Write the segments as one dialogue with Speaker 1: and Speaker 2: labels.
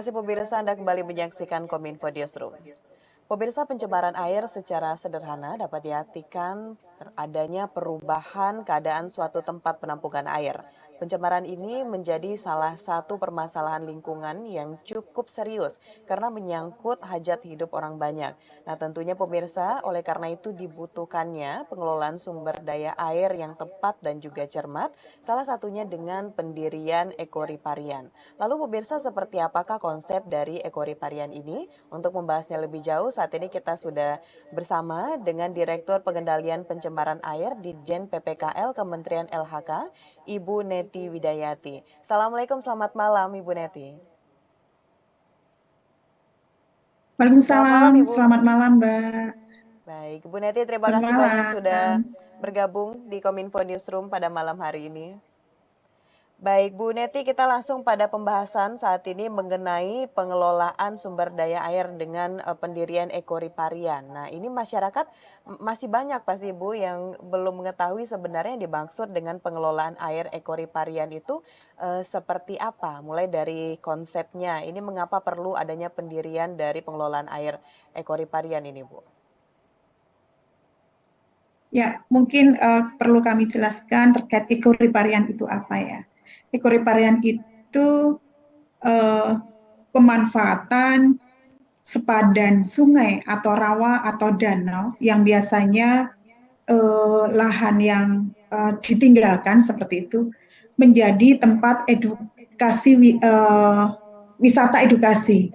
Speaker 1: kasih pemirsa Anda kembali menyaksikan Kominfo Newsroom. Pemirsa, pencemaran air secara sederhana dapat diartikan adanya perubahan keadaan suatu tempat penampungan air. Pencemaran ini menjadi salah satu permasalahan lingkungan yang cukup serius karena menyangkut hajat hidup orang banyak. Nah, tentunya pemirsa, oleh karena itu dibutuhkannya pengelolaan sumber daya air yang tepat dan juga cermat, salah satunya dengan pendirian ekoriparian. Lalu pemirsa, seperti apakah konsep dari ekoriparian ini? Untuk membahasnya lebih jauh, saat ini kita sudah bersama dengan Direktur Pengendalian Pencemaran Air Ditjen PPKL Kementerian LHK, Ibu Neti Widayati. Assalamualaikum, selamat malam Ibu Neti. Selamat malam
Speaker 2: Waalaikumsalam,
Speaker 1: Ibu.
Speaker 2: selamat malam Mbak.
Speaker 1: Baik, Ibu Neti, terima
Speaker 2: Selamat
Speaker 1: kasih banyak sudah
Speaker 2: malam.
Speaker 1: bergabung di Kominfo Newsroom pada malam hari ini. Baik, Bu Neti, kita langsung pada pembahasan saat ini mengenai pengelolaan sumber daya air dengan pendirian ekoriparian. Nah, ini masyarakat masih banyak pasti Bu yang belum mengetahui sebenarnya yang dimaksud dengan pengelolaan air ekoriparian itu seperti apa. Mulai dari konsepnya, ini mengapa perlu adanya pendirian dari pengelolaan air ekoriparian ini, Bu?
Speaker 2: Ya, mungkin perlu kami jelaskan terkait ekoriparian itu apa ya. Ekoriparian itu eh, pemanfaatan sepadan sungai atau rawa atau danau yang biasanya lahan yang ditinggalkan seperti itu menjadi tempat wisata edukasi.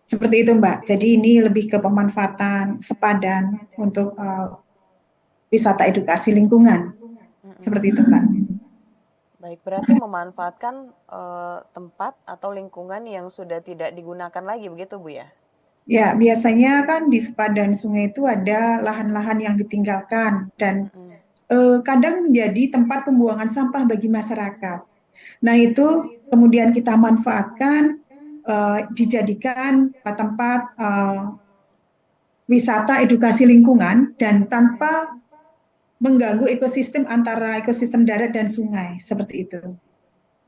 Speaker 2: Seperti itu, Mbak. Jadi ini lebih ke pemanfaatan sepadan untuk wisata edukasi lingkungan.
Speaker 1: Mm-mm.
Speaker 2: Seperti itu, Mbak.
Speaker 1: Baik, berarti memanfaatkan tempat atau lingkungan yang sudah tidak digunakan lagi, begitu Bu ya?
Speaker 2: Ya, biasanya kan di sepadan sungai itu ada lahan-lahan yang ditinggalkan dan
Speaker 1: Mm-mm.
Speaker 2: kadang menjadi tempat pembuangan sampah bagi masyarakat. Nah, itu kemudian kita manfaatkan dijadikan tempat wisata edukasi lingkungan dan tanpa mengganggu ekosistem antara ekosistem darat dan sungai seperti itu.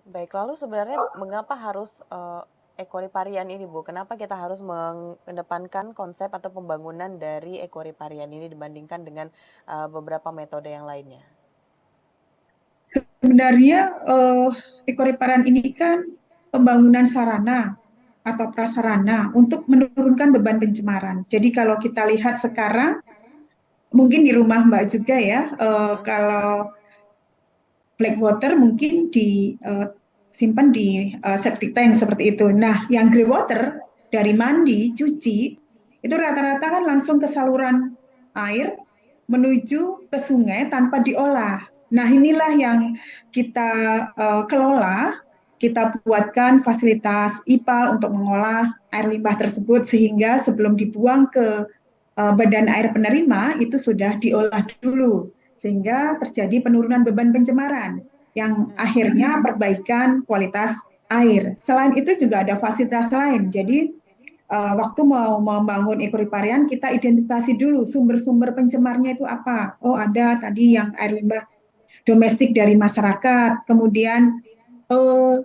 Speaker 1: Baik, lalu sebenarnya mengapa harus ekoriparian ini Bu? Kenapa kita harus mengedepankan konsep atau pembangunan dari ekoriparian ini dibandingkan dengan beberapa metode yang lainnya?
Speaker 2: Sebenarnya ekoriparian ini kan pembangunan sarana atau prasarana untuk menurunkan beban pencemaran. Jadi kalau kita lihat sekarang, mungkin di rumah Mbak juga ya,
Speaker 1: Mm-mm.
Speaker 2: kalau black water mungkin disimpan di septic tank seperti itu. Nah, yang grey water dari mandi, cuci, itu rata-rata kan langsung ke saluran air menuju ke sungai tanpa diolah. Nah, inilah yang kita kelola, kita buatkan fasilitas IPAL untuk mengolah air limbah tersebut sehingga sebelum dibuang ke badan air penerima itu sudah diolah dulu sehingga terjadi penurunan beban pencemaran yang
Speaker 1: Mm-mm.
Speaker 2: akhirnya perbaikan kualitas air. Selain itu juga ada fasilitas lain. Jadi waktu mau membangun ekoriparian kita identifikasi dulu sumber-sumber pencemarnya itu apa. Oh, ada tadi yang air limbah domestik dari masyarakat, kemudian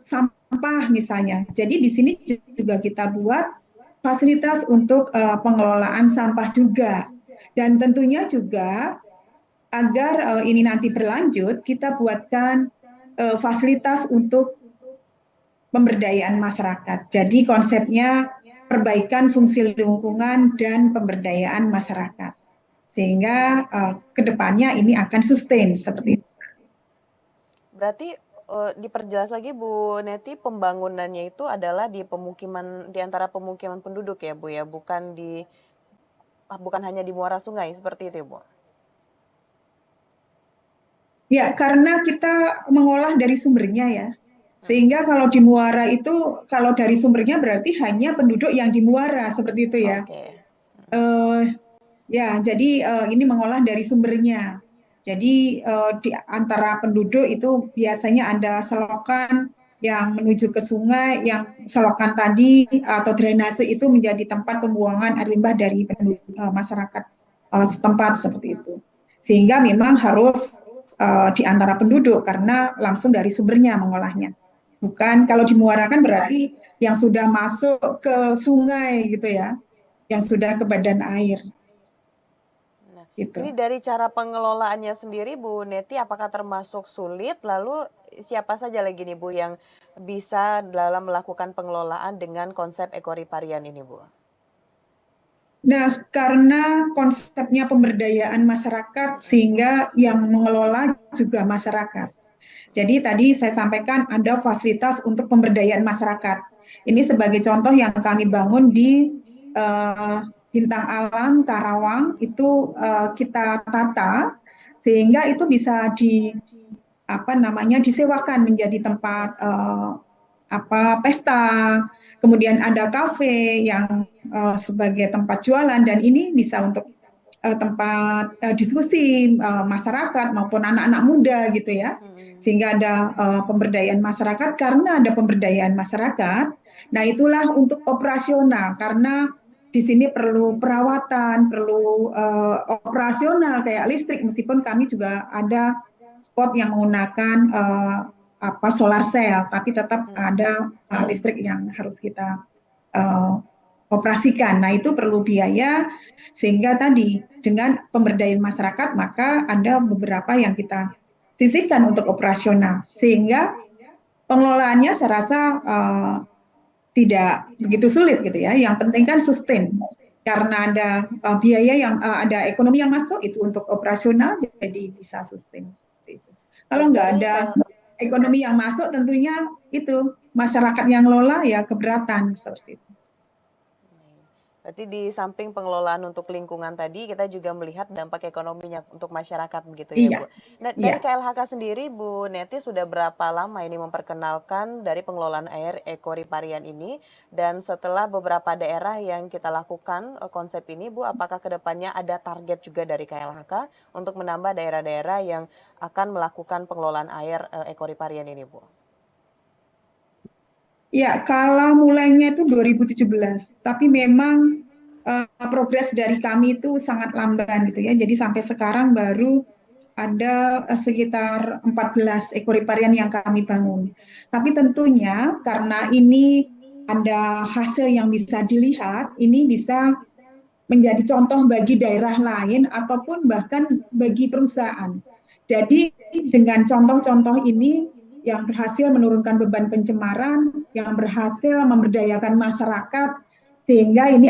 Speaker 2: sampah misalnya. Jadi di sini juga kita buat fasilitas untuk pengelolaan sampah juga. Dan tentunya juga agar ini nanti berlanjut, kita buatkan fasilitas untuk pemberdayaan masyarakat. Jadi konsepnya perbaikan fungsi lingkungan dan pemberdayaan masyarakat. Sehingga ke depannya ini akan sustain seperti itu.
Speaker 1: Berarti diperjelas lagi Bu Neti, pembangunannya itu adalah di pemukiman, di antara pemukiman penduduk ya Bu ya, bukan hanya di muara sungai seperti itu Bu.
Speaker 2: Ya, karena kita mengolah dari sumbernya ya.
Speaker 1: Mm-mm.
Speaker 2: Sehingga kalau di muara itu, kalau dari sumbernya berarti hanya penduduk yang di muara, seperti itu ya.
Speaker 1: Oke. Mm-mm.
Speaker 2: Eh, Ya, jadi ini mengolah dari sumbernya. Jadi di antara penduduk itu biasanya ada selokan yang menuju ke sungai, yang selokan tadi atau drainase itu menjadi tempat pembuangan air limbah dari masyarakat setempat seperti itu. Sehingga memang harus di antara penduduk karena langsung dari sumbernya mengolahnya. Bukan kalau di muara kan berarti yang sudah masuk ke sungai gitu ya, yang sudah ke badan air
Speaker 1: Nah, ini
Speaker 2: gitu.
Speaker 1: dari cara pengelolaannya sendiri Bu Neti apakah termasuk sulit? Lalu siapa saja lagi nih Bu yang bisa dalam melakukan pengelolaan dengan konsep ekoriparian ini Bu?
Speaker 2: Nah, karena konsepnya pemberdayaan masyarakat sehingga yang mengelola juga masyarakat. Jadi tadi saya sampaikan ada fasilitas untuk pemberdayaan masyarakat. Ini sebagai contoh yang kami bangun di uh, Bintang Alam Karawang itu kita tata sehingga itu bisa di apa namanya disewakan menjadi tempat apa pesta, kemudian ada kafe yang sebagai tempat jualan dan ini bisa untuk tempat diskusi masyarakat maupun anak-anak muda gitu ya.
Speaker 1: Hmm.
Speaker 2: Sehingga ada pemberdayaan masyarakat karena ada pemberdayaan masyarakat. Nah, itulah untuk operasional karena di sini perlu perawatan, perlu operasional kayak listrik meskipun kami juga ada spot yang menggunakan apa solar cell, tapi tetap ada listrik yang harus kita uh, operasikan. Nah, itu perlu biaya sehingga tadi dengan pemberdayaan masyarakat maka ada beberapa yang kita sisihkan untuk operasional sehingga pengelolaannya saya rasa tidak begitu sulit gitu ya. Yang penting kan sustain karena ada biaya yang ada ekonomi yang masuk itu untuk operasional jadi bisa sustain seperti itu.
Speaker 1: Baik
Speaker 2: Kalau nggak
Speaker 1: dari
Speaker 2: ada
Speaker 1: KL,
Speaker 2: ekonomi yang masuk tentunya itu masyarakat yang lola ya keberatan seperti itu.
Speaker 1: berarti di samping pengelolaan untuk lingkungan tadi, kita juga melihat dampak ekonominya untuk masyarakat begitu ya
Speaker 2: Iya,
Speaker 1: Bu. Nah, dari
Speaker 2: iya.
Speaker 1: KLHK sendiri Bu Neti sudah berapa lama ini memperkenalkan dari pengelolaan air ekoriparian ini? Dan setelah beberapa daerah yang kita lakukan konsep ini Bu, apakah kedepannya ada target juga dari KLHK untuk menambah daerah-daerah yang akan melakukan pengelolaan air ekoriparian ini Bu?
Speaker 2: Ya, kalau mulainya itu 2017, tapi memang progres dari kami itu sangat lamban gitu ya. Jadi sampai sekarang baru ada sekitar 14 ekoriparian yang kami bangun. Tapi tentunya karena ini ada hasil yang bisa dilihat, ini bisa menjadi contoh bagi daerah lain ataupun bahkan bagi perusahaan. Jadi dengan contoh-contoh ini yang berhasil menurunkan beban pencemaran, yang berhasil memberdayakan masyarakat, sehingga ini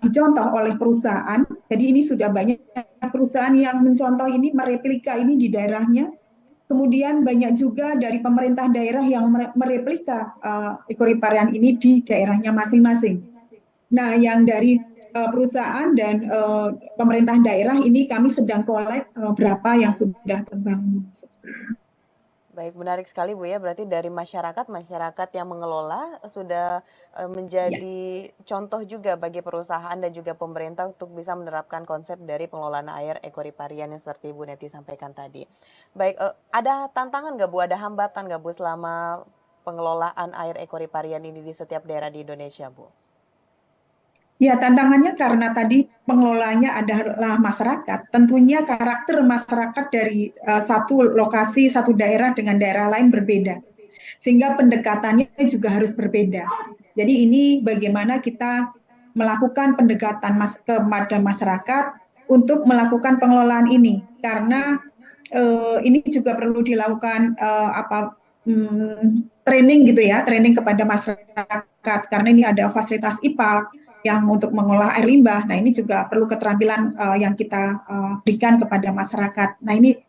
Speaker 2: dicontoh oleh perusahaan. Jadi ini sudah banyak perusahaan yang mencontoh ini, mereplika ini di daerahnya. Kemudian banyak juga dari pemerintah daerah yang mereplika ekoriparian ini di daerahnya masing-masing. Nah, yang dari perusahaan dan pemerintah daerah ini kami sedang kolek berapa yang sudah terbangun.
Speaker 1: Baik, menarik sekali Bu ya. Berarti dari masyarakat yang mengelola sudah
Speaker 2: Ya.
Speaker 1: menjadi contoh juga bagi perusahaan dan juga pemerintah untuk bisa menerapkan konsep dari pengelolaan air ekoriparian yang seperti Bu Neti sampaikan tadi. Baik, ada tantangan nggak Bu? Ada hambatan nggak Bu selama pengelolaan air ekoriparian ini di setiap daerah di Indonesia Bu?
Speaker 2: Ya, tantangannya karena tadi pengelolanya adalah masyarakat. Tentunya karakter masyarakat dari satu lokasi, satu daerah dengan daerah lain berbeda. Sehingga pendekatannya juga harus berbeda. Jadi ini bagaimana kita melakukan pendekatan kepada masyarakat untuk melakukan pengelolaan ini. Karena ini juga perlu dilakukan training gitu ya, training kepada masyarakat. Karena ini ada fasilitas IPAL yang untuk mengolah air limbah. Nah, ini juga perlu keterampilan yang kita berikan kepada masyarakat. Nah, ini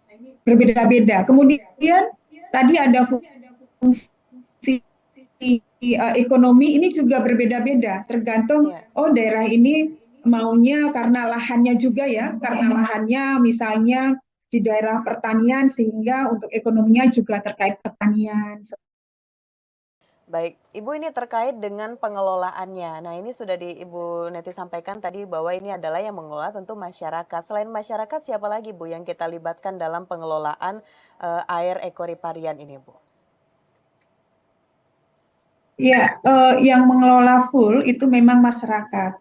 Speaker 2: berbeda-beda. Kemudian tadi ada fungsi ekonomi ini juga berbeda-beda, tergantung
Speaker 1: Ya.
Speaker 2: oh daerah ini maunya karena lahannya juga ya, karena lahannya misalnya di daerah pertanian sehingga untuk ekonominya juga terkait pertanian.
Speaker 1: Baik, Ibu ini terkait dengan pengelolaannya. Nah, ini sudah di Ibu Neti sampaikan tadi bahwa ini adalah yang mengelola tentu masyarakat. Selain masyarakat, siapa lagi Bu yang kita libatkan dalam pengelolaan air ekoriparian ini Bu?
Speaker 2: Ya, yang mengelola full itu memang masyarakat.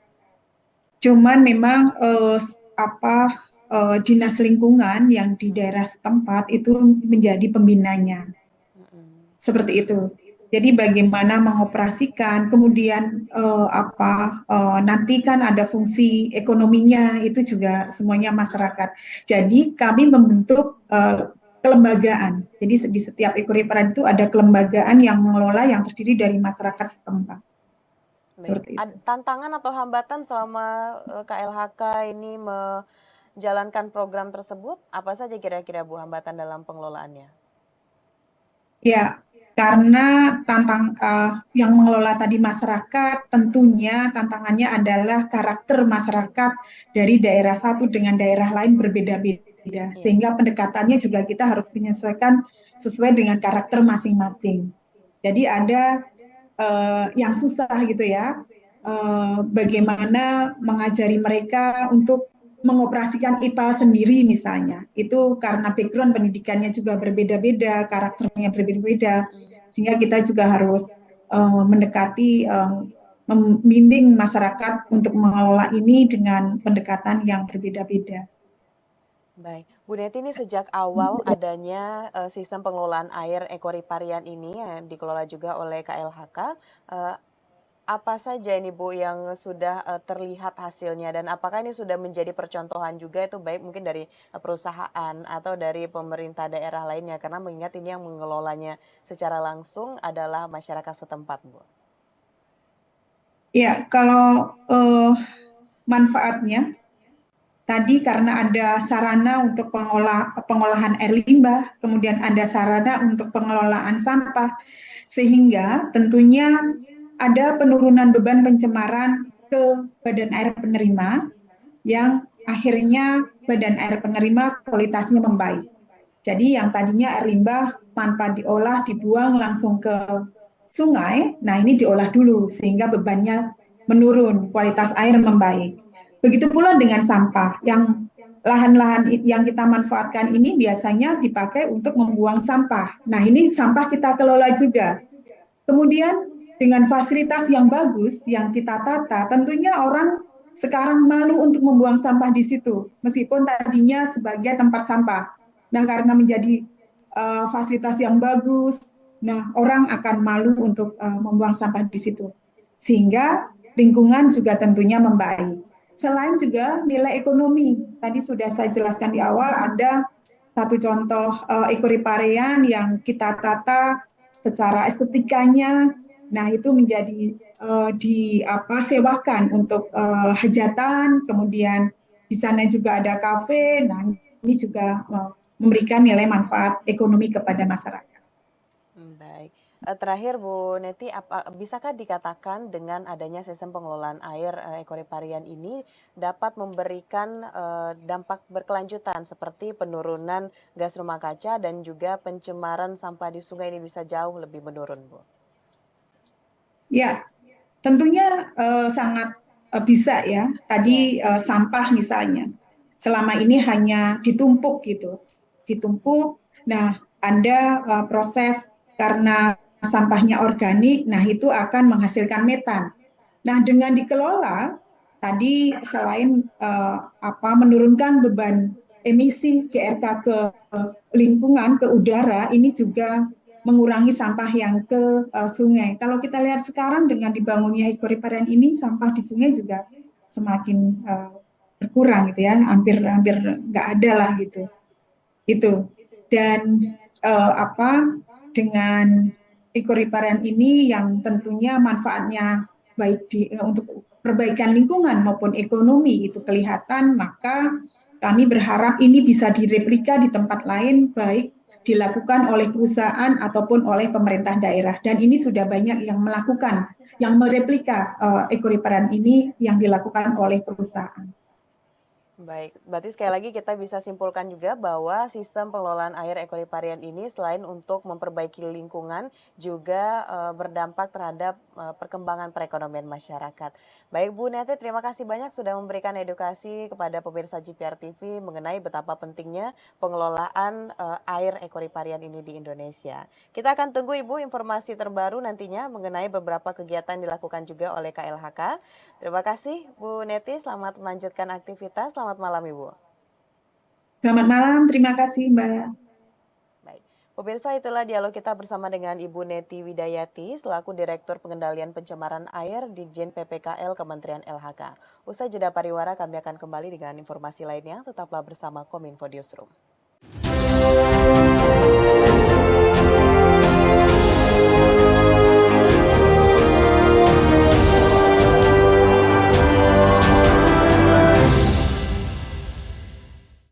Speaker 2: Cuman memang apa dinas lingkungan yang di daerah setempat itu menjadi pembinanya.
Speaker 1: Mm-mm.
Speaker 2: Seperti itu. Jadi bagaimana mengoperasikan, kemudian nanti kan ada fungsi ekonominya itu juga semuanya masyarakat. Jadi kami membentuk kelembagaan. Jadi di setiap ekoriparan itu ada kelembagaan yang mengelola yang terdiri dari masyarakat setempat.
Speaker 1: Baik,
Speaker 2: Seperti itu.
Speaker 1: tantangan atau hambatan selama KLHK ini menjalankan program tersebut, apa saja kira-kira Bu hambatan dalam pengelolaannya?
Speaker 2: Ya, karena yang mengelola tadi masyarakat, tentunya tantangannya adalah karakter masyarakat dari daerah satu dengan daerah lain berbeda-beda,
Speaker 1: Iya.
Speaker 2: sehingga pendekatannya juga kita harus menyesuaikan sesuai dengan karakter masing-masing. Jadi ada yang susah gitu ya, bagaimana mengajari mereka untuk mengoperasikan IPA sendiri misalnya. Itu karena background pendidikannya juga berbeda-beda, karakternya berbeda-beda, sehingga kita juga harus mendekati, membimbing masyarakat untuk mengelola ini dengan pendekatan yang berbeda-beda.
Speaker 1: Baik, Bu Neti ini sejak awal adanya sistem pengelolaan air ekoriparian ini yang dikelola juga oleh KLHK, eh, apa saja ini Bu yang sudah terlihat hasilnya dan apakah ini sudah menjadi percontohan juga itu baik mungkin dari perusahaan atau dari pemerintah daerah lainnya karena mengingat ini yang mengelolanya secara langsung adalah masyarakat setempat Bu.
Speaker 2: Ya, kalau manfaatnya tadi karena ada sarana untuk pengolahan air limbah, kemudian ada sarana untuk pengelolaan sampah, sehingga tentunya ada penurunan beban pencemaran ke badan air penerima yang akhirnya badan air penerima kualitasnya membaik. Jadi yang tadinya air limbah tanpa diolah dibuang langsung ke sungai, nah ini diolah dulu sehingga bebannya menurun, kualitas air membaik. Begitu pula dengan sampah yang lahan-lahan yang kita manfaatkan ini biasanya dipakai untuk membuang sampah. Nah, ini sampah kita kelola juga. Kemudian dengan fasilitas yang bagus yang kita tata, tentunya orang sekarang malu untuk membuang sampah di situ, meskipun tadinya sebagai tempat sampah. Nah, karena menjadi fasilitas yang bagus, nah orang akan malu untuk membuang sampah di situ, sehingga lingkungan juga tentunya membaik. Selain juga nilai ekonomi, tadi sudah saya jelaskan di awal ada satu contoh ekoriparian yang kita tata secara estetikanya, nah itu menjadi sewakan untuk hajatan, kemudian di sana juga ada kafe, nah ini juga memberikan nilai manfaat ekonomi kepada masyarakat.
Speaker 1: Baik. Terakhir Bu Neti, bisakah dikatakan dengan adanya sistem pengelolaan air ekoriparian ini dapat memberikan dampak berkelanjutan seperti penurunan gas rumah kaca dan juga pencemaran sampah di sungai ini bisa jauh lebih menurun, Bu?
Speaker 2: Ya, tentunya sangat bisa ya.
Speaker 1: Ya.
Speaker 2: Tadi sampah misalnya, selama ini hanya ditumpuk gitu, ditumpuk. Nah, ada proses karena sampahnya organik, nah itu akan menghasilkan metan. Nah, dengan dikelola, tadi selain menurunkan beban emisi GRK ke lingkungan, ke udara, ini juga mengurangi sampah yang ke sungai. Kalau kita lihat sekarang dengan dibangunnya ekoriparian ini, sampah di sungai juga semakin berkurang gitu ya, hampir nggak ada lah gitu. Itu. Dan dengan ekoriparian ini yang tentunya manfaatnya baik untuk perbaikan lingkungan maupun ekonomi itu kelihatan, maka kami berharap ini bisa direplika di tempat lain, baik dilakukan oleh perusahaan ataupun oleh pemerintah daerah. Dan ini sudah banyak yang melakukan, yang mereplika ekoriparian ini yang dilakukan oleh perusahaan.
Speaker 1: Baik, berarti sekali lagi kita bisa simpulkan juga bahwa sistem pengelolaan air ekoriparian ini selain untuk memperbaiki lingkungan juga berdampak terhadap perkembangan perekonomian masyarakat. Baik Bu Neti, terima kasih banyak sudah memberikan edukasi kepada pemirsa GPR TV mengenai betapa pentingnya pengelolaan air ekoriparian ini di Indonesia. Kita akan tunggu Ibu informasi terbaru nantinya mengenai beberapa kegiatan dilakukan juga oleh KLHK. Terima kasih Bu Neti, selamat melanjutkan aktivitas. Selamat malam Ibu.
Speaker 2: Selamat malam, terima kasih Mbak.
Speaker 1: Baik. Pemirsa, itulah dialog kita bersama dengan Ibu Neti Widayati selaku Direktur Pengendalian Pencemaran Air di Ditjen PPKL Kementerian LHK. Usai jeda pariwara, kami akan kembali dengan informasi lainnya. Tetaplah bersama Kominfo Newsroom.